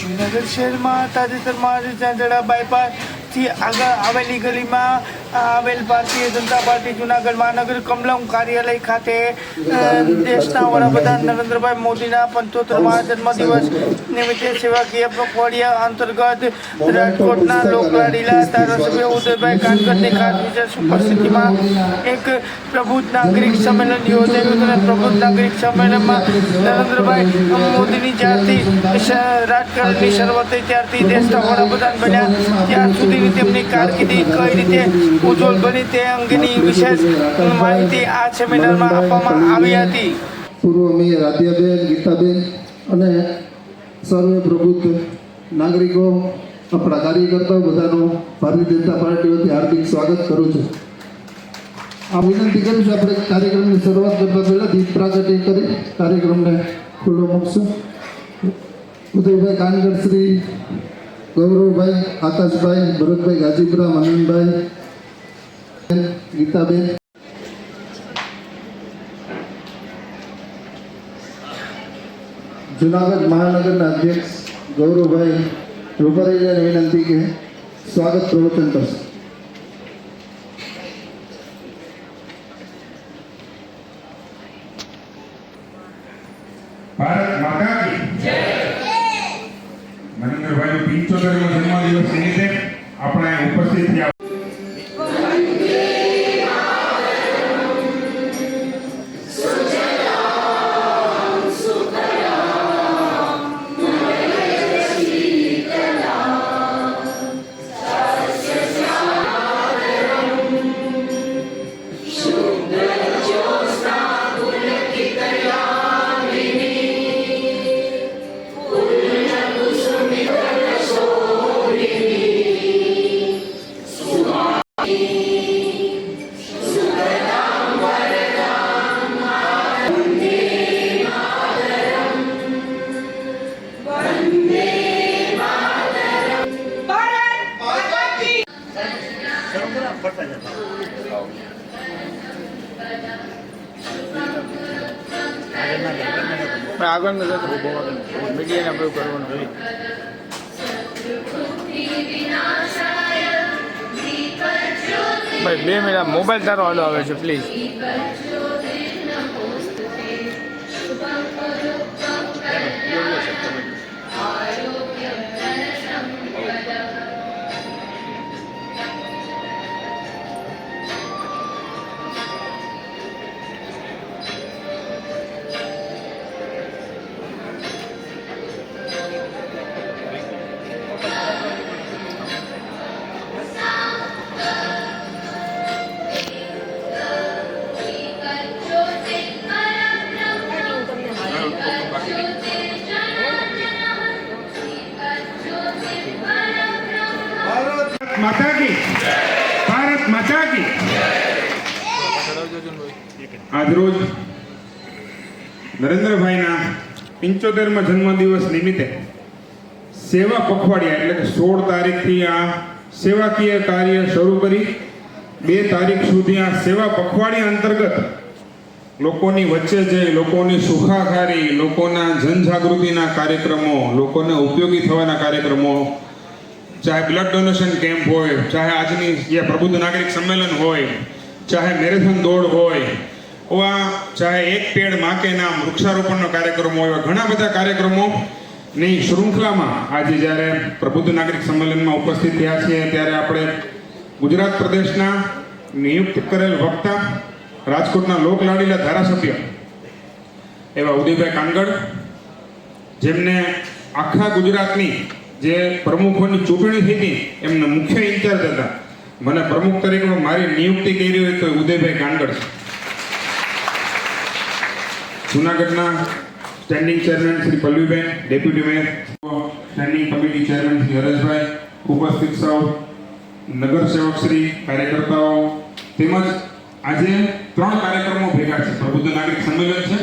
જૂનાગઢ શહેરમાં તાજેતરમાં ચાંદડા બાયપાસથી આગળ આવેલી ગલીમાં આવેલ ભારતીય જનતા પાર્ટી જૂનાગઢ મહાનગર કમલમ કાર્યાલય ખાતે દેશના વડાપ્રધાન નરેન્દ્રભાઈ મોદીના 75મા જન્મદિવસ નિમિત્તે સેવાકીય પખવાડિયા અંતર્ગત રાજકોટના લોકલાડીલા ધારાસભ્ય ઉદયભાઈ કાનગડની ખાસ વિશેષ ઉપસ્થિતિમાં એક પ્રબુદ્ધ નાગરિક સંમેલન યોજાયું અને પ્રબુદ્ધ નાગરિક સંમેલનમાં નરેન્દ્રભાઈ મોદીની જ્યારથી રાજકારણની શરૂઆત થઈ ત્યારથી દેશના વડાપ્રધાન બન્યા ત્યાં સુધીની તેમની કારકિર્દી કઈ રીતે ઉજ્જવલ બની તે અંગેની વિશેષ માહિતી આ સેમિનારમાં આપવામાં આવી હતી. પૂર્વ મેયર રાધ્યાબેન, ગીતાબેન અને સર્વે પ્રબુદ્ધ નાગરિકો, આપણા કાર્યકર્તાઓ બધાનું ભારતીય જનતા પાર્ટી વતી હાર્દિક સ્વાગત કરું છું. આ વિનંતી કરું છું, આપણે કાર્યક્રમની શરૂઆત કરતા પહેલાં દીપ પ્રાગટ્ય કરી કાર્યક્રમને ખુલ્લો મૂકશું. ઉદયભાઈ કાનગડ શ્રી, ગૌરવભાઈ, આકાશભાઈ, ભરતભાઈ ગાજીપુરા, આનંદભાઈ, ગીતાબેન, જૂનાગઢ મહાનગરના અધ્યક્ષ ગૌરવભાઈ રૂપારેલિયાને વિનંતી કે સ્વાગત પ્રવચન કરશે. ભારત માતા કી જય. નરેન્દ્રભાઈનો 75મો જન્મદિવસ નિમિત્તે આપણે ઉપસ્થિત થયા. આગળ મીડિયાને આપણે કરવાનું ભાઈ 2 મિનિટ મોબાઈલ તારો હાલો આવે છે પ્લીઝ. માતા કી ભારત માતા કી. આજરોજ નરેન્દ્રભાઈના 75મા જન્મદિવસ નિમિત્તે સેવા પખવાડિયા એટલે કે 16 તારીખથી આ સેવાકીય કાર્ય શરૂ કરી 2 તારીખ સુધી આ સેવા પખવાડિયા અંતર્ગત લોકોની વચ્ચે જઈ લોકોની સુખાકારી, લોકોના જનજાગૃતિના કાર્યક્રમો, લોકોને ઉપયોગી થવાના કાર્યક્રમો, ચાહે બ્લડ ડોનેશન કેમ્પ હોય, ચાહે આજની જે પ્રબુદ્ધ નાગરિક સંમેલન હોય, ચાહે મેરેથોન દોડ હોય, ચાહે એક પેડ માં કે નામ વૃક્ષારોપણનો કાર્યક્રમ હોય, ઘણા બધા કાર્યક્રમોની શૃંખલામાં આજે જ્યારે પ્રબુદ્ધ નાગરિક સંમેલનમાં ઉપસ્થિત થયા છીએ ત્યારે આપણે ગુજરાત પ્રદેશના નિયુક્ત કરેલ વક્તા, રાજકોટના લોકલાડીલા ધારાસભ્ય એવા ઉદયભાઈ કાનગડ, જેમને આખા ગુજરાતની જે પ્રમુખોની ચૂંટણી થઈ હતી એમના મુખ્ય ઇન્ચાર્જ હતા. મને પ્રમુખ તરીકે મારી નિયુક્તિ કરી હોય તો ઉદયભાઈ કાનગડ. જૂનાગઢના standing chairman Shri Pallaviben, deputy mayor, standing committee chairman Shri Hareshbhai, ઉપસ્થિત સૌ નગરસેવક શ્રી, કાર્યકર્તાઓ, તેમજ આજે 3 કાર્યક્રમો ભેગા છે. પ્રબુદ્ધ નાગરિક સંમેલન છે,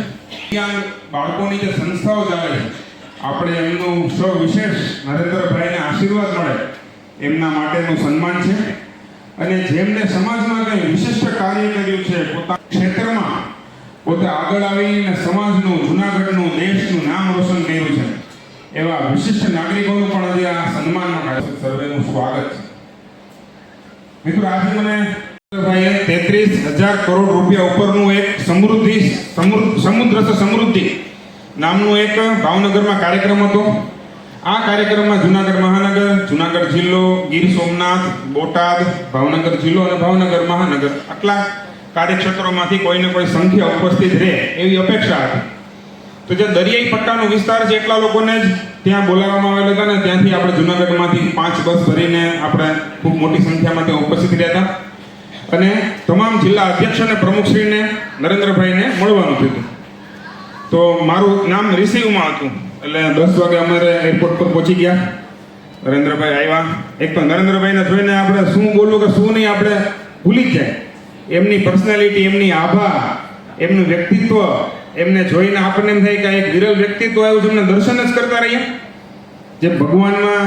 ત્યાં બાળકોની જે સંસ્થાઓ ચાલે છે, આપણે એમનું સવિશેષ નરેન્દ્રભાઈને આશીર્વાદ મળે એમના માટેનું સન્માન છે. અને જેમને સમાજમાં કંઈ વિશિષ્ટ કાર્ય કર્યું છે, પોતાના ક્ષેત્રમાં પોતે આગળ આવીને સમાજનું, જૂનાગઢનું, દેશનું નામ રોશન કર્યું છે એવા વિશિષ્ટ નાગરિકોનું પણ આજે આ સન્માનનો કાર્યક્રમ સર્વેનું સ્વાગત છે. મિત્રો આજે મને ભાઈએ 33,000 કરોડ રૂપિયા ઉપરનું એક સમૃદ્ધિ નામનું એક ભાવનગરમાં કાર્યક્રમ હતો. આ કાર્યક્રમમાં જુનાગઢ મહાનગર, જુનાગઢ જિલ્લો, ગીર સોમનાથ, બોટાદ, ભાવનગર જિલ્લો અને ભાવનગર મહાનગર આટલા કાર્યક્ષેત્રોમાંથી કોઈને કોઈ સંખ્યા ઉપસ્થિત રહે એવી અપેક્ષા હતી. તો જે દરિયાઈ પટ્ટાનો વિસ્તાર છે એટલા લોકોને જ ત્યાં બોલાવવામાં આવેલા હતા ને ત્યાંથી આપણે જુનાગઢમાંથી 5 બસ ભરીને આપણે ખૂબ મોટી સંખ્યામાં ત્યાં ઉપસ્થિત રહ્યા હતા અને તમામ જિલ્લા અધ્યક્ષ અને પ્રમુખશ્રીને નરેન્દ્રભાઈને મળવાનું થયું. તો મારું નામ રિસીવમાં હતું એટલે 10 વાગે અમારે એરપોર્ટ પર પહોંચી ગયા. નરેન્દ્રભાઈ આવ્યા. એક તો નરેન્દ્રભાઈને જોઈને આપણે શું બોલવું કે શું નહીં આપણે ભૂલી જ જાય. એમની પર્સનાલિટી, એમની આભા, એમનું વ્યક્તિત્વ એમને જોઈને આપણને એમ થાય કે એક વિરલ વ્યક્તિત્વ આવ્યું છે, એમને દર્શન જ કરતા રહીએ. જે ભગવાનમાં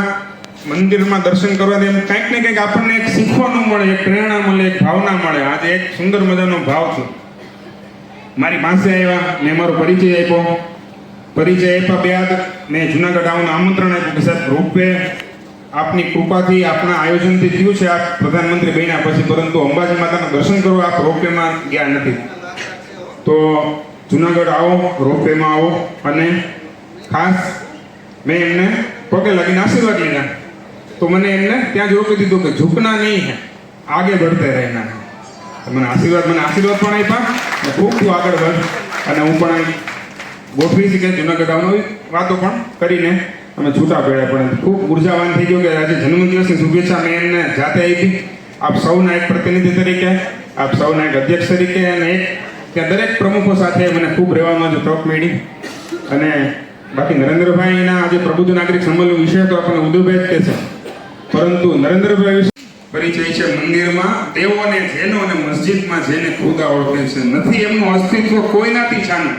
મંદિરમાં દર્શન કરવાથી એમ કંઈક ને કંઈક આપણને એક શીખવાનું મળે, એક પ્રેરણા મળે, એક ભાવના મળે. આજે એક સુંદર મજાનો ભાવ છે. મારી પાસે આવ્યા, મેં મારો પરિચય આપ્યો. પરિચય આપ્યા બાદ મેં જુનાગઢ આવવાનું આમંત્રણ આપ્યું કે સાહેબ રોપવે આપની કૃપાથી આપના આયોજનથી થયું છે આ પ્રધાનમંત્રી બન્યા પછી, પરંતુ અંબાજી માતાના દર્શન કરવા આપ રોપવેમાં ગયા નથી. તો જુનાગઢ આવો, રોપવેમાં આવો અને ખાસ મેં એમને પગે લાગીને આશીર્વાદ લીધા. તો મને એમને ત્યાં જ રોકી દીધું કે ઝુકના નહીં હે, આગે બઢતે રહેના. મને આશીર્વાદ પણ આપ્યા અને ખૂબ આગળ વધ અને હું પણ ગોઠવી છે કે જુનાગઢ આવવાની વાતો પણ કરીને અમે છૂટા પડ્યા. પણ ખૂબ ઉર્જાવાન થઈ ગયો કે આજે જન્મદિવસની શુભેચ્છા મેં એમને જાતે આપી. આપ સૌના એક પ્રતિનિધિ તરીકે, આપ સૌના એક અધ્યક્ષ તરીકે અને એક ત્યાં દરેક પ્રમુખો સાથે મને ખૂબ રહેવામાં જ તક મળી. અને બાકી નરેન્દ્રભાઈના આજે પ્રબુદ્ધ નાગરિક સંમેલન વિશે તો આપણને ઉદયભાઈ જ કહે છે, પરંતુ નરેન્દ્રભાઈ વિશે પરિચય છે મંદિરમાં દેવોને જેનો અને મસ્જિદમાં જેને ખુદા ઓળખે છે. નથી એમનું અસ્તિત્વ કોઈનાથી છાનું.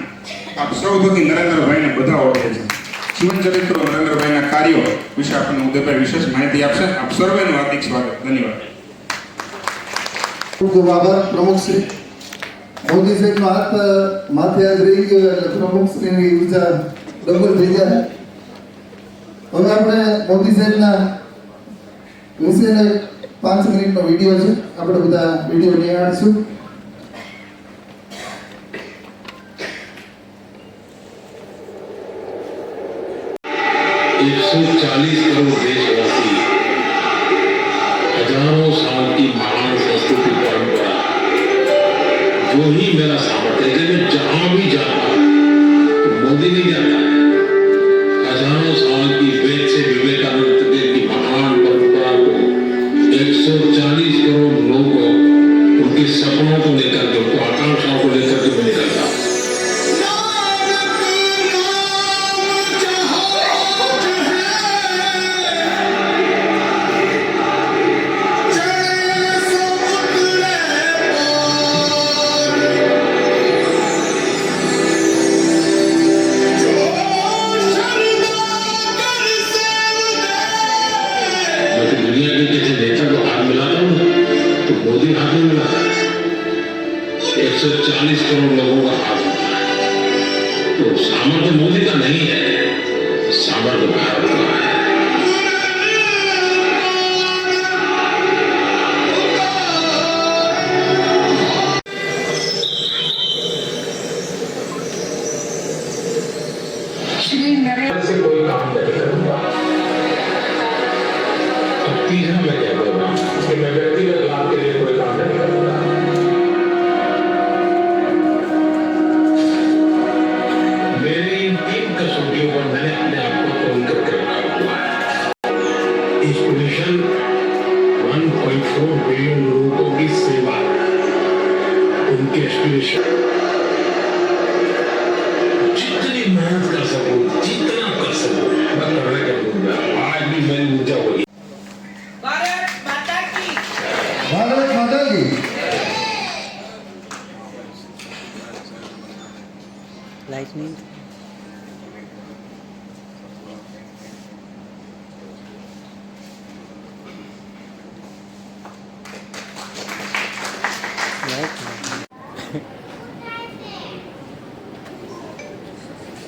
આપ સૌ થકી નરેન્દ્રભાઈને બધા ઓળખે છે. જીવન ચરિત્રો, નરેન્દ્રભાઈના કાર્યો વિશે આપણને ઉદયભાઈ વિશેષ માહિતી આપશે. આપ સર્વેનું હાર્દિક સ્વાગત. ધન્યવાદ. ખૂબ ખૂબ આભાર પ્રમુખશ્રી. મોદી સાહેબનો હાથ માથે યાદ રહી ગયો એટલે પ્રમુખશ્રીની ઉર્જા ડબલ થઈ જાય. હવે આપણે મોદી સાહેબના વિશેનો 5 મિનિટનો વિડીયો છે, આપણે બધા વિડીયો નિહાળશું. एक 140 करोड़ देशवासी, हजारों साल की महान संस्कृति परंपरा, जो ही मेरा सामर्थ्य है। मैं जहां भी जाता हूं तो मोदी नहीं जाता, हजारों साल की वेद से विवेकानंद तक की महान परंपरा को 140 करोड़ लोगों उनके सपनों को लेकर के, उनको आकांक्षाओं को लेकर के मैं निकलता हूं। दुनिया के किसी नेता को हाथ मिलाता हूं तो मोदी हाथ नहीं मिलाता। 140 करोड़ लोगों का हाथ होता है। तो सामर्थ्य मोदी का नहीं है, सामर्थ्य भारत का है। श्री नरेंद्र से कोई काम नहीं करूंगा। तीसरा मैं कह दूंगा कि मैं व्यक्तिगत लाभ के लिए कोई काम नहीं करूंगा। मेरी इन 3 कसौटियों पर मैंने अपने आप को तोल करके रखा हुआ है। इस मिशन 1.4 बिलियन लोगों की सेवा, उनके एस्पिरेशन, जितनी मेहनत कर सकूं, जितना कर सकूं मैं करने का दूंगा। आज भी मेरी ऊर्जा वही। भारत माता की ભારત માતા કી. લાઇટનિંગ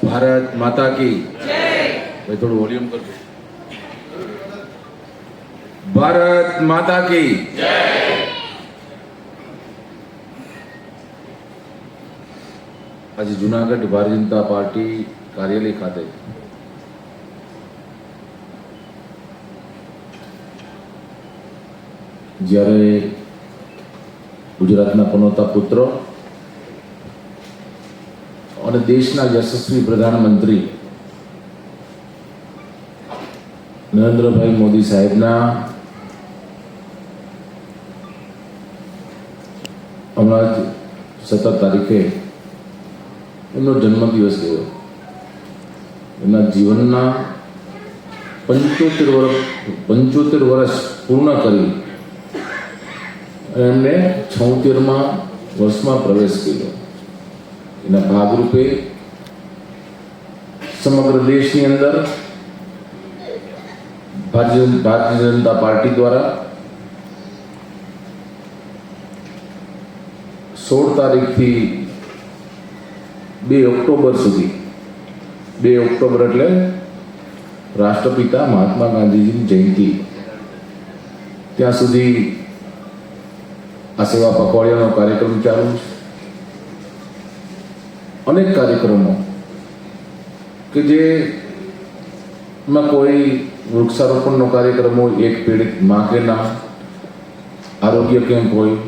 भारत माता की ભાઈ થોડું વોલ્યુમ કરજો. ભારત માતા કી જય. આજે જુનાગઢ ભારતીય જનતા પાર્ટી કાર્યાલય ખાતે જ્યારે ગુજરાતના પનોતા પુત્ર અને દેશના યશસ્વી પ્રધાનમંત્રી નરેન્દ્રભાઈ મોદી સાહેબના હમણાં જ 17 તારીખે એમનો જન્મદિવસ ગયો. એમના જીવનના 75 વર્ષ પૂર્ણ કરી એમને 76મા વર્ષમાં પ્રવેશ કર્યો. એના ભાગરૂપે સમગ્ર દેશની અંદર ભારતીય જનતા પાર્ટી દ્વારા 16 તારીખથી 2 ઓક્ટોબર સુધી, 2 ઓક્ટોબર એટલે રાષ્ટ્રપિતા મહાત્મા ગાંધીજીની જયંતિ, ત્યાં સુધી આ સેવા પખવાડિયાનો કાર્યક્રમ ચાલુ છે. અનેક કાર્યક્રમો કે જે કોઈ વૃક્ષારોપણનો કાર્યક્રમ હોય, એક પીડિત માં કે નામ, આરોગ્ય કેમ્પ હોય,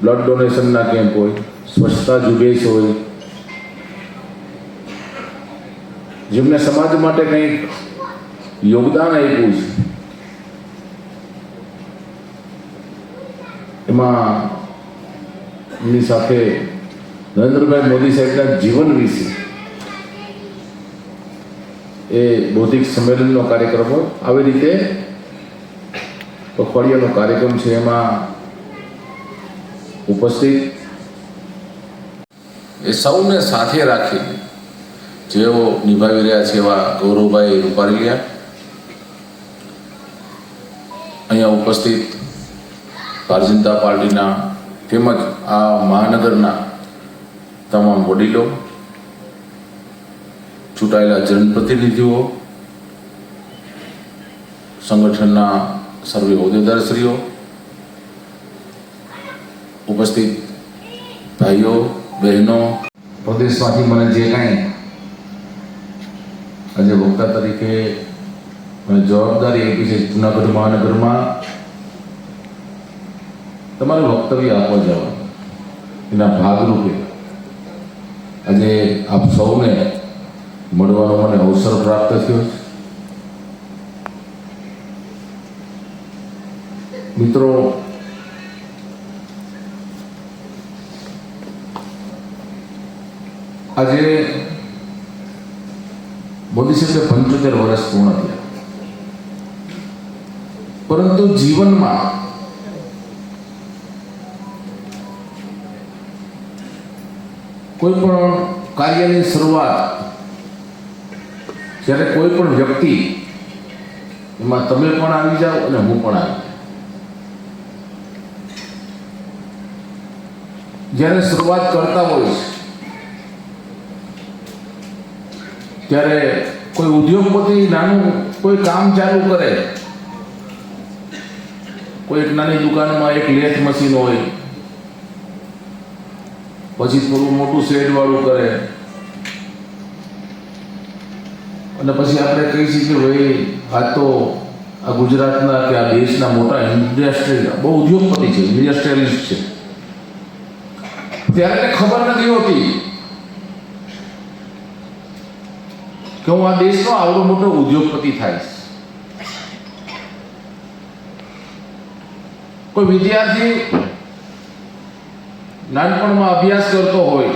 બ્લડ ડોનેશનના કેમ્પ હોય, સ્વચ્છતા ઝુંબેશ હોય, જેમને સમાજ માટે કંઈક યોગદાન આપ્યું છે, એમાં એમની સાથે નરેન્દ્રભાઈ મોદી સાહેબના જીવન વિશે એ બૌદ્ધિક સંમેલનનો કાર્યક્રમ હોય. આવી રીતે પખવાડિયાનો કાર્યક્રમ છે, એમાં ઉપસ્થિત એ સૌને સાથે રાખી જેઓ નિભાવી રહ્યા છે એવા ગૌરવભાઈ રૂપારેલિયા અહીંયા ઉપસ્થિત ભારતીય જનતા પાર્ટીના તેમજ આ મહાનગરના તમામ વડીલો, ચૂંટાયેલા જનપ્રતિનિધિઓ, સંગઠનના સર્વે હોદ્દેદારશ્રીઓ, ઉપસ્થિત ભાઈઓ બહેનો, પ્રદેશમાંથી મને જે કાંઈ આજે વક્તા તરીકે મને જવાબદારી આપી છે જૂનાગઢ મહાનગરમાં તમારે વક્તવ્ય આપવા જવાનું, એના ભાગરૂપે આજે આપ સૌને મળવાનો મને અવસર પ્રાપ્ત થયો છે. મિત્રો, આજે મોદી સાહેબે 75 વર્ષ પૂર્ણ થયા, પરંતુ જીવનમાં કોઈ પણ કાર્યની શરૂઆત જ્યારે કોઈ પણ વ્યક્તિ, એમાં તમે પણ આવી જાઓ અને હું પણ આવી, જ્યારે શરૂઆત કરતા હોય છે ત્યારે કોઈ ઉદ્યોગપતિ નાનું કોઈ કામ ચાલુ કરે, કોઈ એક નાની દુકાનમાં એક લેથ મશીન હોય, પછી થોડું મોટું શેડ વાળું કરે, અને પછી આપણે કહી શકીએ કે ભાઈ આ તો આ ગુજરાતના કે આ દેશના મોટા ઇન્ડસ્ટ્રીયલ, બહુ ઉદ્યોગપતિ છે, ઇન્ડસ્ટ્રીયલિસ્ટ છે. ત્યારે ખબર નથી હોતી કે હું આ દેશનો આવડો મોટો ઉદ્યોગપતિ થાઈશ. કોઈ વિદ્યાર્થી નાનપણમાં અભ્યાસ કરતો હોય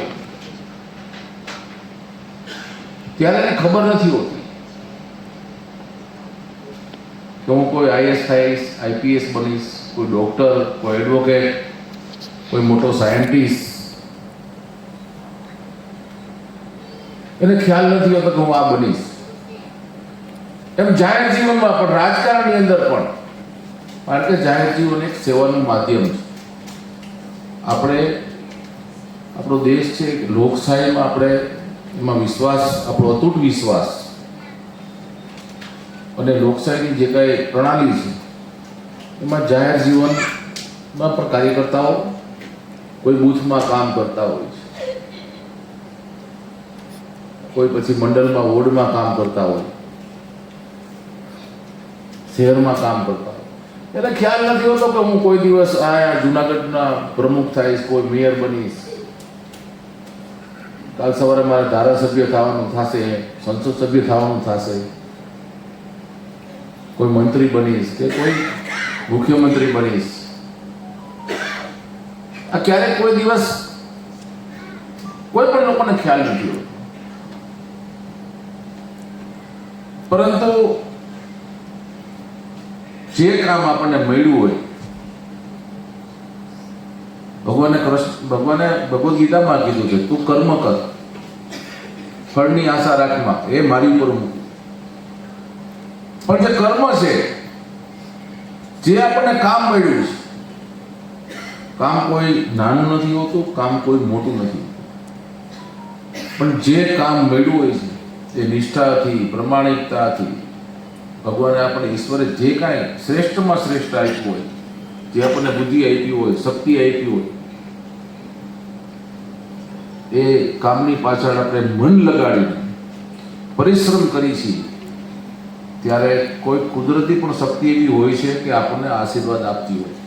ત્યારે એને ખબર નથી હોતી કે હું કોઈ આઈએસ થઈશ, આઈપીએસ બનીશ, કોઈ ડોક્ટર, કોઈ એડવોકેટ, કોઈ મોટો સાયન્ટિસ્ટ. એને ખ્યાલ નથી હોતો કે હું આ બનીશ. એમ જાહેર જીવનમાં પણ, રાજકારણની અંદર પણ, કારણ કે જાહેર જીવન એક સેવાનું માધ્યમ છે. આપણે આપણો દેશ છે લોકશાહીમાં, આપણે એમાં વિશ્વાસ, આપણો અતૂટ વિશ્વાસ અને લોકશાહીની જે કાંઈ પ્રણાલી છે એમાં જાહેર જીવનમાં પણ કાર્યકર્તાઓ કોઈ બૂથમાં કામ કરતા હોય છે, કોઈ પછી મંડળમાં વોર્ડમાં કામ કરતા હોય, શહેરમાં કામ કરતા હોય. એને ખ્યાલ નથી હોતો કે હું કોઈ દિવસ આ જુનાગઢના પ્રમુખ થઈશ, કોઈ મેયર બનીશ, કાલ સવારે મારે ધારાસભ્ય થવાનું થશે, સંસદ સભ્ય થવાનું થશે, કોઈ મંત્રી બનીશ કે કોઈ મુખ્યમંત્રી બનીશ. આ ક્યારેક કોઈ દિવસ કોઈ પણ લોકોને ખ્યાલ નથી હોતો. પરંતુ જે કામ આપણને મળ્યું હોય, ભગવાને ભગવદ્ ગીતામાં કીધું છે, તું કર્મ કર, ફળની આશા રાખમાં, એ મારી ઉપર મૂક્યું. પણ જે કર્મ છે, જે આપણને કામ મળ્યું છે, કામ કોઈ નાનું નથી હોતું, કામ કોઈ મોટું નથી હોતું. પણ જે કામ મળ્યું હોય છે એ નિષ્ઠાથી, પ્રમાણિકતાથી, ભગવાને આપણને ઈશ્વરે જે કાંઈ શ્રેષ્ઠમાં શ્રેષ્ઠ આપ્યું હોય, જે આપણને બુદ્ધિ આપી હોય, શક્તિ આપી હોય, એ કામની પાછળ આપણે મન લગાડીને પરિશ્રમ કરી છીએ, ત્યારે કોઈ કુદરતી પણ શક્તિ એવી હોય છે કે આપણને આશીર્વાદ આપતી હોય.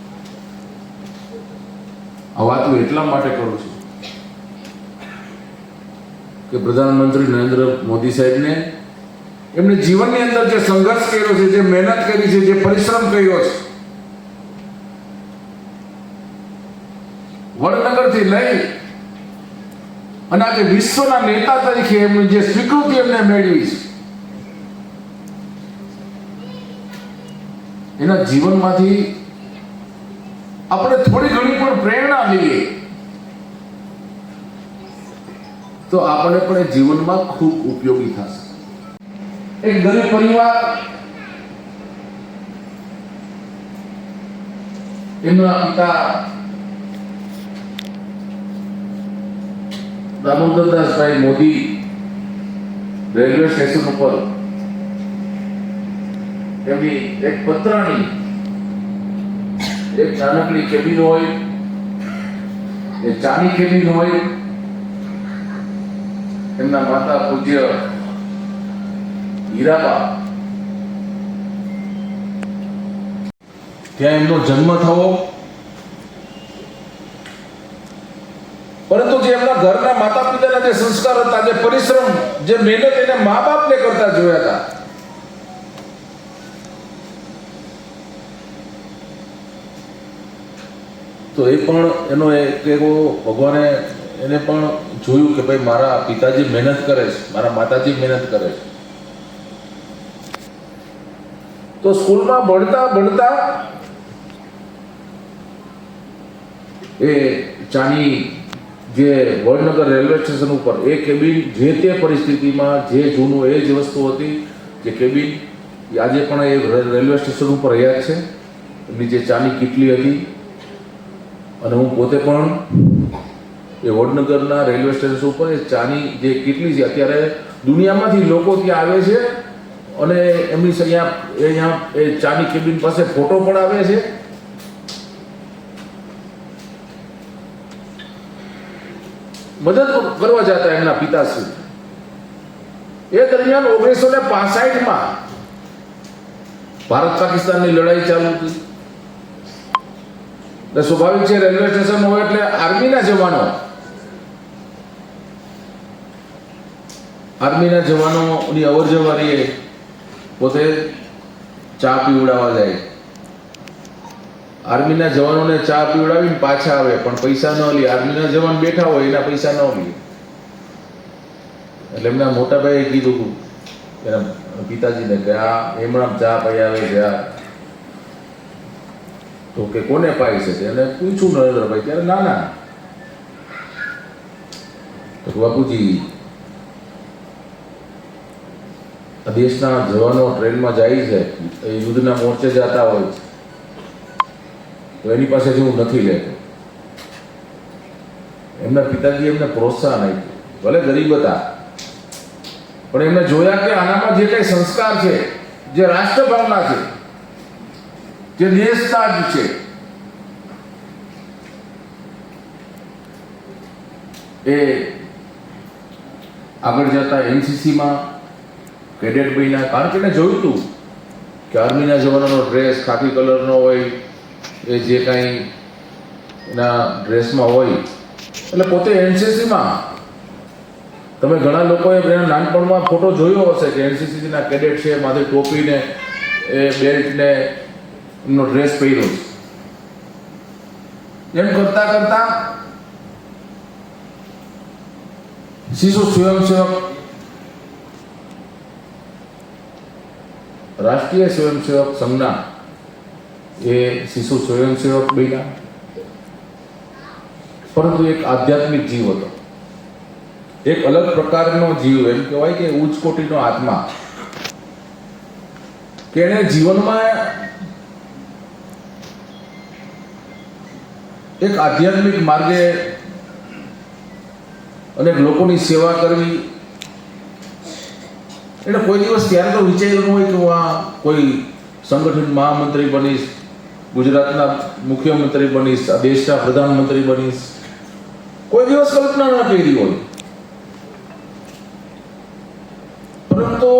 આ વાત હું એટલા માટે કરું છું કે પ્રધાનમંત્રી નરેન્દ્ર મોદી સાહેબને એમણે જીવનની અંદર જે સંઘર્ષ કર્યો છે, જે મહેનત કરી છે, જે પરિશ્રમ કર્યો છે, વડનગરથી લઈ અને આજે વિશ્વના નેતા તરીકે એમની જે સ્વીકૃતિ એમને મેળવી છે, એના જીવનમાંથી આપણે થોડી ઘણી પણ પ્રેરણા લઈએ તો આપણે પણ જીવનમાં ખૂબ ઉપયોગી થશે. એક ગરીબ પરિવાર, એમના પિતા દામોદરદાસભાઈ મોદી રેલવે સ્ટેશન ઉપર એમની એક પતરાની એક નાનકડી કેબિન હોય, એ ચાની કેબિન હોય. એમના માતા પૂજ્ય હીરાબા, ત્યાં એમનો જન્મ થયો. પરંતુ જે એમના ઘરના માતા પિતાના જે સંસ્કાર હતા, જે પરિશ્રમ, જે મહેનત એને મા બાપને કરતા જોયા હતા, તો એ પણ એનો એક એવો ભગવાને એને પણ જોયું કે ભાઈ મારા પિતાજી મહેનત કરે છે, મારા માતાજી મહેનત કરે છે. તો સ્કૂલમાં ભણતા ભણતા એ ચાની જે વડનગર રેલવે સ્ટેશન ઉપર એ કેબિન જે તે પરિસ્થિતિમાં જે જૂનું એ જ વસ્તુ હતી, જે કેબિન આજે પણ એ રેલવે સ્ટેશન ઉપર રહ્યા છે. એમની જે ચાની કીટલી હતી, અને હું પોતે પણ એ વડનગરના રેલવે સ્ટેશન ઉપર એ ચાની જે કીટલી છે, અત્યારે દુનિયામાંથી લોકો ત્યાં આવે છે અને એમની અહીંયા એ ચાની કેબિન પાસે ફોટો પણ આવે છે. મદદ કરવા જતા એમના પિતાશ્રી. એ દરમિયાન 1965માં ભારત પાકિસ્તાનની લડાઈ ચાલુ હતી. એટલે સ્વાભાવિક છે, રેલવે સ્ટેશન હોય એટલે આર્મીના જવાનોની અવર જવર પોતે ચા પીવડાવવા જાય. આર્મીના જવાનોને ચા પીવડાવીને પાછા આવે, પણ પૈસા ન લે. આર્મીના જવાન બેઠા હોય એના પૈસા ન લે. એટલે એમના મોટા ભાઈએ કીધું એના પિતાજીને કે આ એમણામ ચા પી આવે છે. તો કે કોને પાઈ શકે? અને પૂછ્યું નરેન્દ્રભાઈ ત્યારે નાના, તો બાપુજી દેશના જવાનો ટ્રેનમાં જાય છે, એ યુદ્ધના મોરચે જતા હોય છે, તો એની પાસેથી હું નથી લેતો. એમના પિતાજી એમને પ્રોત્સાહન આપ્યું. ભલે ગરીબ હતા, પણ એમને જોયા કે આનામાં જે કઈ સંસ્કાર છે, જે રાષ્ટ્રભાવના છે, જે દેશતા જ છે, એ આગળ જતા એનસીસીમાં કેડેટ બન્યા. કારણ કે એને જોયું હતું કે આર્મીના જવાનોનો ડ્રેસ ખાકી કલરનો હોય, એ જે કાંઈ એના ડ્રેસમાં હોય, એટલે પોતે એનસીસીમાં તમે ઘણા લોકોએ એના નાનપણમાં ફોટો જોયો હશે કે એનસીસીના કેડેટ છે, માથે ટોપીને એ બેલ્ટને એમનો ડ્રેસ પહેર્યો છે. એમ કરતા કરતા શિશુ સ્વયંસેવક, રાષ્ટ્રીય સ્વયંસેવક સંઘના એ શિશુ સ્વયંસેવક બન્યા. પરંતુ એક આધ્યાત્મિક જીવ હતો, એક અલગ પ્રકારનો જીવ, એમ કહેવાય કે ઉચ્ચ કોટીનો આત્મા, કે એણે જીવનમાં એક આધ્યાત્મિક માર્ગે અનેક લોકોની સેવા કરવી. એટલે કોઈ દિવસ ત્યારે તો વિચાર્યું હોય કે હું આ કોઈ સંગઠન મહામંત્રી બનીશ, ગુજરાતના મુખ્યમંત્રી બનીશ, આ દેશના પ્રધાનમંત્રી બનીશ, કોઈ દિવસ કલ્પના ન કરી હોય. પરંતુ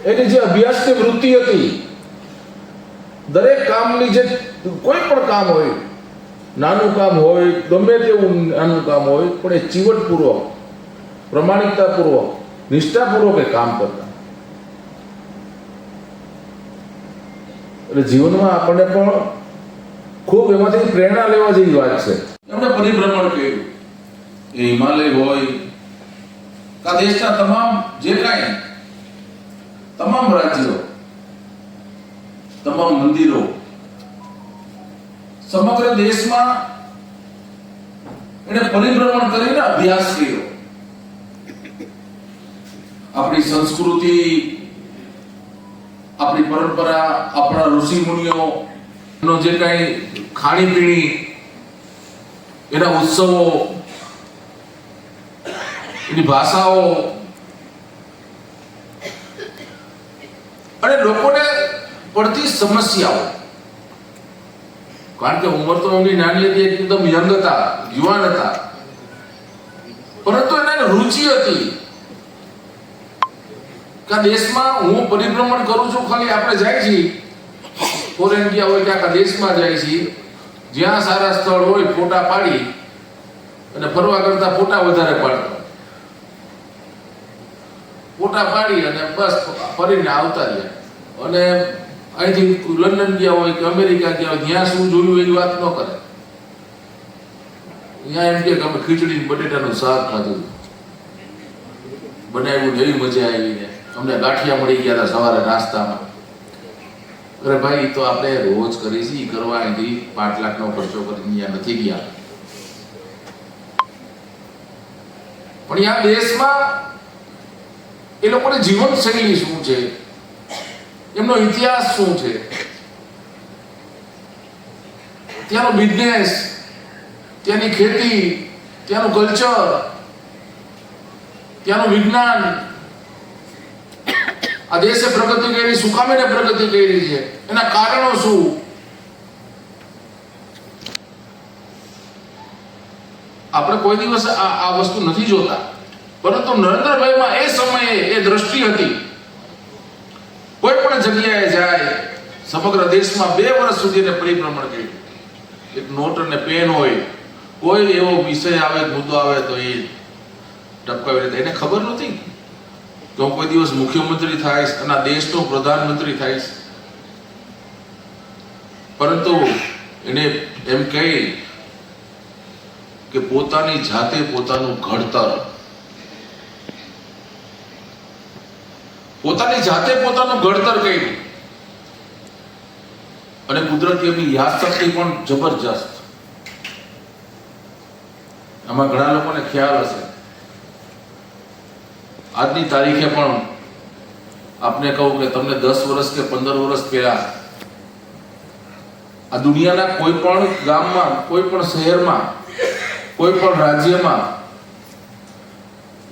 એની જે અભ્યાસની વૃત્તિ હતી, દરેક કામની જે કોઈ પણ કામ હોય, નાનું કામ હોય, ગમે તેવું નાનું કામ હોય, પણ એ ચીવટપૂર્વક, પ્રમાણિકતાપૂર્વક, નિષ્ઠાપૂર્વક એ કામ કરતા. એટલે જીવનમાં આપણને પણ ખૂબ એમાંથી પ્રેરણા લેવા જેવી વાત છે. એમણે પરિભ્રમણ કર્યું, એ હિમાલય હોય, આ દેશના તમામ જે કાંઈ તમામ રાજ્યો, તમામ મંદિરો, સમગ્ર દેશમાં એને પરિભ્રમણ કરીને અભ્યાસ કર્યો. આપણી સંસ્કૃતિ, આપણી પરંપરા, આપણા ઋષિ મુનિઓ નો જે કાંઈ ખાણીપીણી, એના ઉત્સવો, એની ભાષાઓ, અને લોકોને પડતી સમસ્યાઓ. કારણ કે ઉંમર તો એમની નાની હતી, એકદમ યંગ હતા, યુવાન હતા, પરંતુ એને રુચિ હતી કે દેશમાં હું પરિભ્રમણ કરું છું. ખાલી આપણે જાય છીએ ફોરેન ગયા હોય કે આખા દેશમાં જાય છીએ, જ્યાં સારા સ્થળ હોય ફોટા પાડી અને ફરવા કરતા ફોટા વધારે પાડતા, ફોટા પાડી અને બસ ફરીને આવતા રહ્યા. અને અહીંથી લંડન ગયા હોય કે અમેરિકા ગયા હોય, ત્યાં શું જોયું એવી વાત ન કરે. ત્યાં એમ કે અમે ખીચડી બટેટાનું શાક ખાધું, બનાવ્યું, એવી મજા આવી ને અમને ગાંઠિયા મળી ગયા હતા સવારે નાસ્તામાં. અરે ભાઈ, તો આપણે રોજ કરી છીએ, કરવા અહીંથી 5 લાખનો ખર્ચો કરીને અહીંયા નથી ગયા. પણ આ દેશમાં એ લોકોની જીવનશૈલી શું છે, એમનો ઇતિહાસ શું છે, ત્યાંનો બિઝનેસ, ત્યાંની ખેતી, ત્યાંનું કલ્ચર, ત્યાંનું વિજ્ઞાન, આ દેશે પ્રગતિ કરી, શું કામ એને પ્રગતિ કરી છે, એના કારણો શું. આપણે કોઈ દિવસ આ વસ્તુ નથી જોતા, પરંતુ નરેન્દ્રભાઈમાં એ સમયે એ દ્રષ્ટિ હતી. કોઈ પણ જગ્યાએ જાય, સમગ્ર દેશમાં 2 વર્ષ સુધી એને પરિભ્રમણ કર્યું. એક નોટ અને પેન હોય, કોઈ એવો વિષય આવે, મુદ્દો આવે તો એ ટપકાવી લેતા. એને ખબર નથી કે હું કોઈ દિવસ મુખ્યમંત્રી થાઈશ અને દેશનો પ્રધાનમંત્રી થાઈશ. પરંતુ એને એમ કહી કે પોતાની જાતે પોતાનું ઘડતર, પોતાની જાતે પોતાનું ઘડતર કર્યું. અને કુદરતી એમની યાદશક્તિ પણ જબરજસ્ત. આમાં ઘણા લોકોને ખ્યાલ હશે, આજની તારીખે પણ આપને કહું કે તમને 10 વર્ષ કે 15 વર્ષ પહેલા આ દુનિયાના કોઈ પણ ગામમાં, કોઈ પણ શહેરમાં, કોઈ પણ રાજ્યમાં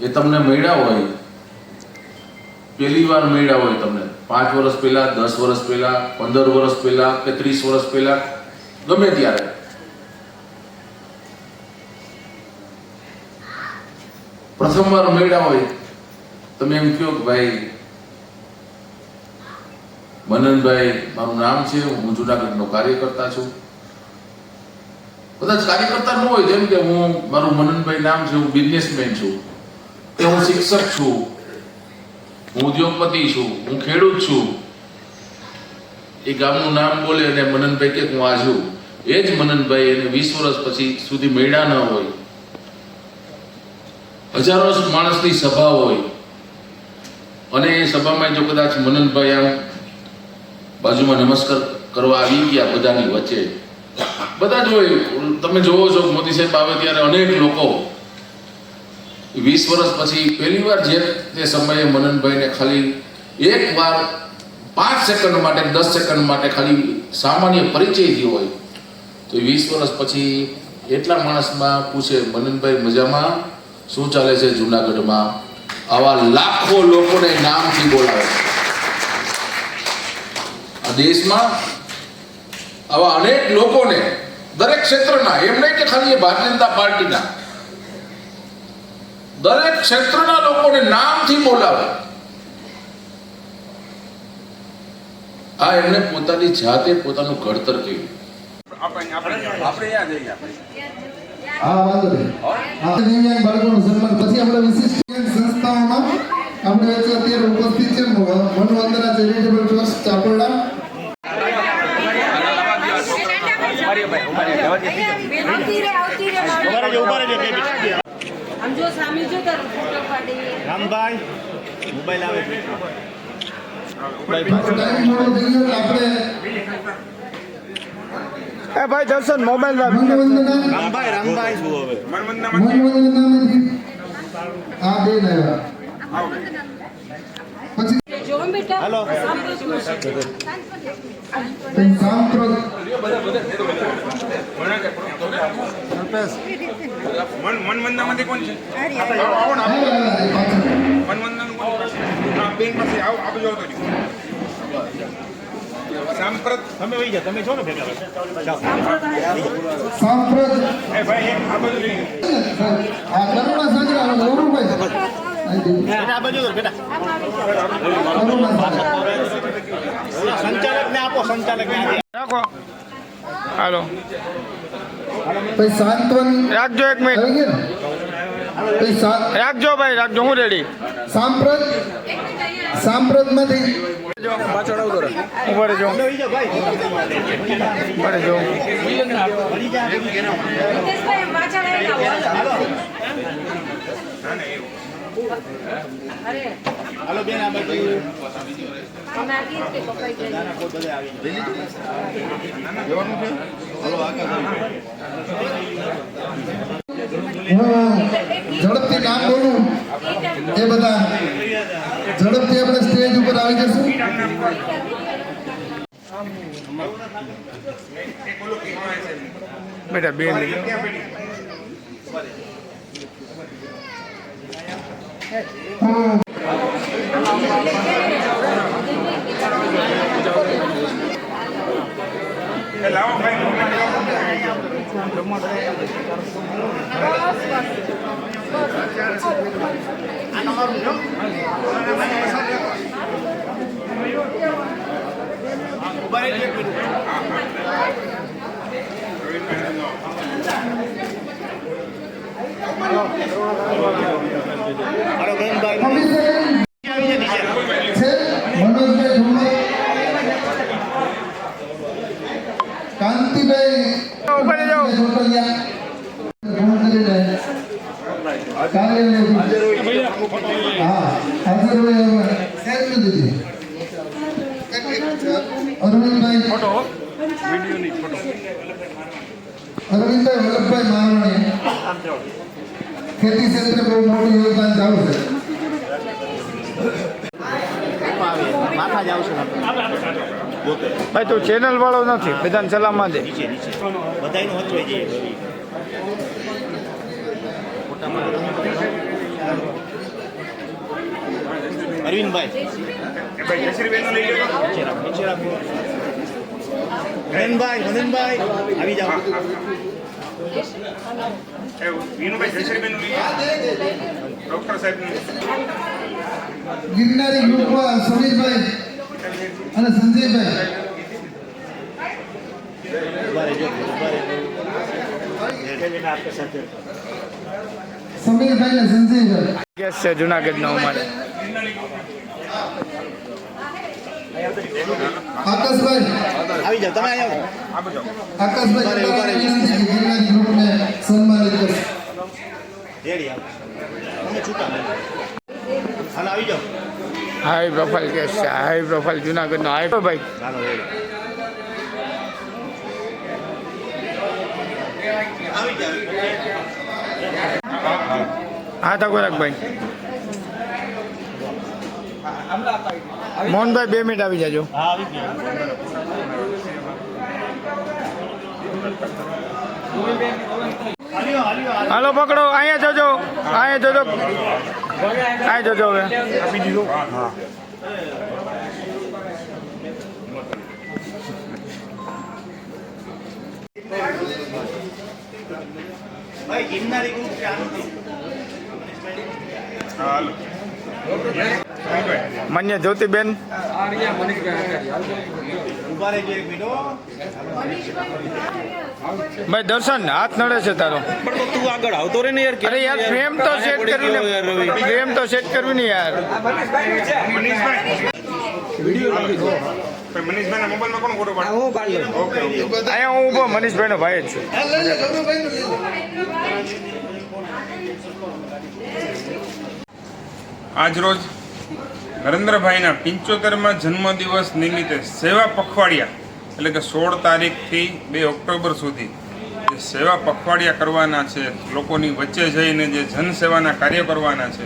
એ તમને મળ્યા હોય, પહેલી વાર મળ્યા હોય તમને 5 વર્ષ પહેલા, 10 વર્ષ પહેલા, 15 વર્ષ પહેલા કે 30 વર્ષ પહેલા, ગમે ત્યારે પ્રથમવાર મળ્યા હોય, તમે એમ કહો કે ભાઈ મનનભાઈ મારું નામ છે, હું જુનાગઢનો કાર્યકર્તા છું. કદાચ કાર્યકર્તા ન હોય, જેમ કે હું મારું મનનભાઈ નામ છે, હું બિઝનેસમેન છું, કે હું શિક્ષક છું, હું ઉદ્યોગપતિ છું, હું ખેડૂત છું. એ ગામનું નામ બોલે અને મનનભાઈ કે હું આ છું, એ જ મનનભાઈ એને 20 વર્ષ પછી સુધી મળ્યા ન હોય, હજારો માણસની સભા હોય અને એ સભામાં જો કદાચ મનનભાઈ આમ બાજુમાં નમસ્કાર કરવા આવી ગયા બધાની વચ્ચે, બધા જ હોય. તમે જોવો છો મોદી સાહેબ આવે ત્યારે અનેક લોકો 20 વર્ષ પછી પહેલી વાર જે તે સમયે મનનભાઈને ખાલી એક વાર 5 સેકન્ડ માટે 10 સેકન્ડ માટે ખાલી સામાન્ય પરિચય થયો હોય, તો 20 વર્ષ પછી એટલા માણસમાં પૂછે મનનભાઈ મજામાં, શું ચાલે છે જુનાગઢમાં? આવા લાખો લોકોને નામથી બોલાવે છે. આ દેશમાં આવા અનેક લોકોને દરેક ક્ષેત્રના, એમ નહીં કે ખાલી ભારતીય જનતા પાર્ટીના, દરેક ક્ષેત્રના લોકોને નામથી બોલાવે. આ એમને પોતાની જાતે પોતાનું ઘડતર કર્યું. હા, વાંધો નહીં. હા, દિવ્યાંગ બાળકોનું સન્માન પછી આપણે વિશિષ્ટ સંસ્થાઓમાં આપણે અત્યારે ઉપસ્થિત છે મનવંદના ચેરિટેબલ ટ્રસ્ટ ચાપરડા. આમ જો સામે જો તારો ફોટો પાડી રામભાઈ મોબાઈલ આવે છે. ટાઈમ થોડો થઈ ગયો એટલે આપણે એ ભાઈ દર્શન મોબાઈલ મનવંદના રામભાઈ શું હવે મનવંદનામાંથી આ બેન આવ્યા. પછી જો બેટા હાલો. સાંપ્રત મનમંદામાંથી કોણ છે? મનમંદાનું કોણ પાસે? આ બેન પાસે આવો, આપજો તો સાંપ્રત. તમે વહી જાઓ, તમે છો ને ભેગા સાંપ્રત એ ભાઈ એક આ બાજુ લઈ લો. આ કરુણા સાગરા ગૌરવભાઈ આ બાજુ બેટા કરુણા સાગરા સંચાલક ને આપો, સંચાલક ને રાખો. હાલો પછી સાંત્વન રાખજો, એક મિનિટ આવી ગયા ને? પછી રાખજો ભાઈ, રાખજો. હું રેડી. સાંપ્રતમાંથી ઉભા રહેજો, વહી જાઓ ભાઈ. ઉભા રહેજો. હિતેશભાઈ પાછળ આવો. અરે હાલો બેન આ બાજુ અમે આ ગીત કે કપાઈ જાય. બધે આવી ઝડપથી નામ બોલું એ બધા ઝડપથી આપણે સ્ટેજ ઉપર આવી જશું. બેટા બેન લાવો હાલો બેનભાઈ અભિષેક આવી જાય નીચે. છે મનોજભાઈ ઠુમર, કાંતિભાઈ ઉભા રહેજો. ચોટલિયા, ગણતરીને કાર્યાલયથી. હા, હાજર હોય હવે. સેજ દીધી અરવિંદભાઈ અરવિંદભાઈ વલ્લભભાઈ મારવાણી ખેતી ક્ષેત્રે બહુ મોટું યોગદાન ચાલુ છે. માથા જ આવશે ભાઈ તું ચેનલ વાળો નથી, બધાને સલામમાં દે. નીચે નીચે બધાયનું હચવાઈ જાય. અરવિંદભાઈ એ ભાઈ જયશ્રીબેનનું લઈ લો. નીચે રાખો. મદનભાઈ આવી જાઓ. એ વિનુભાઈ જયશ્રીબેનનું લઈ લો. ડૉક્ટર સાહેબનું. ગિરનારી ગ્રુપમાં સમીરભાઈ અને સંજયભાઈ. ઉભા રહેજો. આપકે સાથે સમીરભાઈ અને સંજયભાઈ. કેસ છે જુનાગઢનો અમારે. આકાશભાઈ આવી જાઓ. તમે આવી જાઓ. આ બધો આકાશભાઈ વિનંતી કે ગિરનારી ગ્રુપને સન્માનિત કરે. રેડી આવો. તમે છૂટા હાલ આવી જાઓ. હાઈ પ્રોફાઇલ કેસ છે, હાઈ પ્રોફાઇલ જુનાગઢનો હાઈ ભાઈ. ચાલો રેડી આવી જાઓ. હા તકોરાકભાઈ. મોહનભાઈ 2 મિનિટ આવી જાજો. હા આવી ગયા. હાલો પકડો, અહીંયા જોજો, અહીંયા જોજો, અહીંયા જોજો હવે. આપી દીધું. હા. ભાઈ ગિરનારી ગ્રુપ છે આનું. હાલો. માન્ય જ્યોતિબેન. ઉભા રહેજો એક મિનિટ હો. ભાઈ દર્શન હાથ નડે છે તારો. પણ તો તું આગળ આવતો રે ને યાર. અરે યાર ફ્રેમ તો સેટ કરવી ને, ફ્રેમ તો સેટ કરવી ને યાર. મનીષભાઈ મનીષભાઈના મોબાઈલમાં કોણ ફોટો પાડે? Okay okay. અહીંયા હું ઊભો મનીષભાઈનો ભાઈ જ છું. આજરોજ નરેન્દ્રભાઈના 75માં જન્મદિવસ નિમિત્તે સેવા પખવાડિયા એટલે કે 16 તારીખથી 2 ઓક્ટોબર સુધી જે સેવા પખવાડિયા કરવાના છે, લોકોની વચ્ચે જઈને જે જનસેવાના કાર્ય કરવાના છે,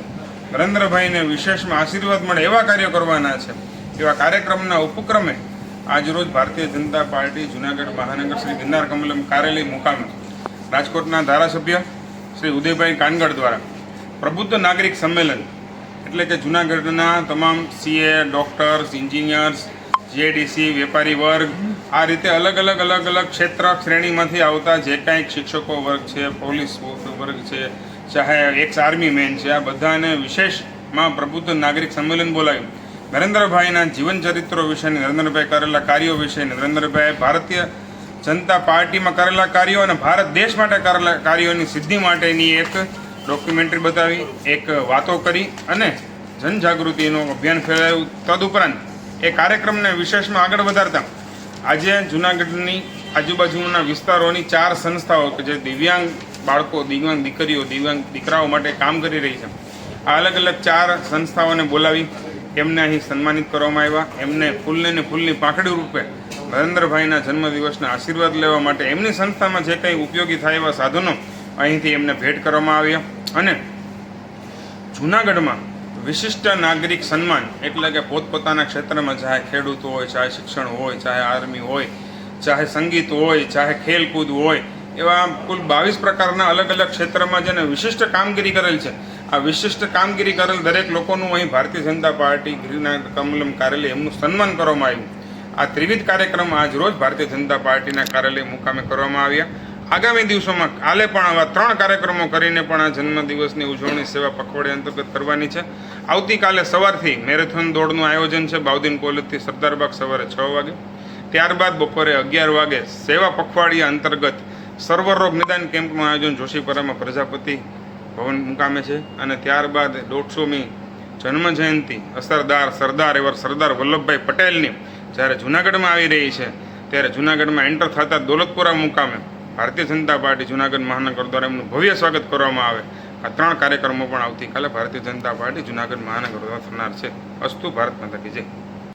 નરેન્દ્રભાઈને વિશેષમાં આશીર્વાદ મળે એવા કાર્યો કરવાના છે, એવા કાર્યક્રમના ઉપક્રમે આજરોજ ભારતીય જનતા પાર્ટી જુનાગઢ મહાનગર શ્રી ગિરનાર કમલમ કાર્યાલય મુકામે રાજકોટના ધારાસભ્ય શ્રી ઉદયભાઈ કાનગડ દ્વારા પ્રબુદ્ધ નાગરિક સંમેલન એટલે કે જુનાગઢના તમામ સીએ, ડૉક્ટર્સ, એન્જિનિયર્સ, જીઆઈડીસી, વેપારી વર્ગ, આ રીતે અલગ અલગ ક્ષેત્ર શ્રેણીમાંથી આવતા જે કાંઈક શિક્ષકો વર્ગ છે, પોલીસ વર્ગ છે, ચાહે એક્સ આર્મી મેન છે, આ બધાને વિશેષમાં પ્રબુદ્ધ નાગરિક સંમેલન બોલાવ્યું. નરેન્દ્રભાઈના જીવન ચરિત્રો વિશે, નરેન્દ્રભાઈ કરેલા કાર્યો વિશે, નરેન્દ્રભાઈ ભારતીય જનતા પાર્ટીમાં કરેલા કાર્યો અને ભારત દેશ માટે કરેલા કાર્યોની સિદ્ધિ માટેની એક ડોક્યુમેન્ટરી બતાવી, એક વાતો કરી અને જનજાગૃતિનું અભિયાન ફેલાવ્યું. તદુપરાંત એ કાર્યક્રમને વિશેષમાં આગળ વધારતા આજે જૂનાગઢની આજુબાજુના વિસ્તારોની 4 સંસ્થાઓ કે જે દિવ્યાંગ બાળકો, દિવ્યાંગ દીકરીઓ, દિવ્યાંગ દીકરાઓ માટે કામ કરી રહી છે, આ અલગ 4 સંસ્થાઓને બોલાવી એમને અહીં સન્માનિત કરવામાં આવ્યા. એમને ફૂલની પાંખડી રૂપે નરેન્દ્રભાઈના જન્મદિવસના આશીર્વાદ લેવા માટે એમની સંસ્થામાં જે કંઈ ઉપયોગી થાય એવા સાધનો અહીંથી એમને ભેટ કરવામાં આવ્યા. અને જૂનાગઢમાં વિશિષ્ટ નાગરિક સન્માન એટલે કે પોતપોતાના ક્ષેત્રમાં, ચાહે ખેડૂત હોય, ચાહે શિક્ષણ હોય, ચાહે આર્મી હોય, ચાહે સંગીત હોય, ચાહે ખેલકૂદ હોય, એવા કુલ 22 પ્રકારના અલગ ક્ષેત્રમાં જેને વિશિષ્ટ કામગીરી કરેલ છે, આ વિશિષ્ટ કામગીરી કરેલ દરેક લોકોનું અહીં ભારતીય જનતા પાર્ટી ગિરનાર કમલમ કાર્યાલય એમનું સન્માન કરવામાં આવ્યું. આ ત્રિવિધ કાર્યક્રમ આજ રોજ ભારતીય જનતા પાર્ટીના કાર્યાલય મુકામે કરવામાં આવ્યા. આગામી દિવસોમાં કાલે પણ આવા 3 કાર્યક્રમો કરીને પણ આ જન્મદિવસની ઉજવણી સેવા પખવાડિયા અંતર્ગત કરવાની છે. આવતીકાલે સવારથી મેરેથોન દોડનું આયોજન છે બાઉદીન કોલેજથી સરદારબાગ સવારે 6 વાગે. ત્યારબાદ બપોરે 11 વાગે સેવા પખવાડિયા અંતર્ગત સર્વરોગ નિદાન કેમ્પનું આયોજન જોશીપરામાં પ્રજાપતિ ભવન મુકામે છે. અને ત્યારબાદ 150મી જન્મજયંતિ સરદાર એવા સરદાર વલ્લભભાઈ પટેલની જ્યારે જૂનાગઢમાં આવી રહી છે, ત્યારે જૂનાગઢમાં એન્ટર થતા દોલતપુરા મુકામે ભારતીય જનતા પાર્ટી જૂનાગઢ મહાનગર દ્વારા એમનું ભવ્ય સ્વાગત કરવામાં આવે. આ 3 કાર્યક્રમો પણ આવતીકાલે ભારતીય જનતા પાર્ટી જૂનાગઢ મહાનગર દ્વારા થનાર છે. અસ્તુ ભારત માતા કી જય.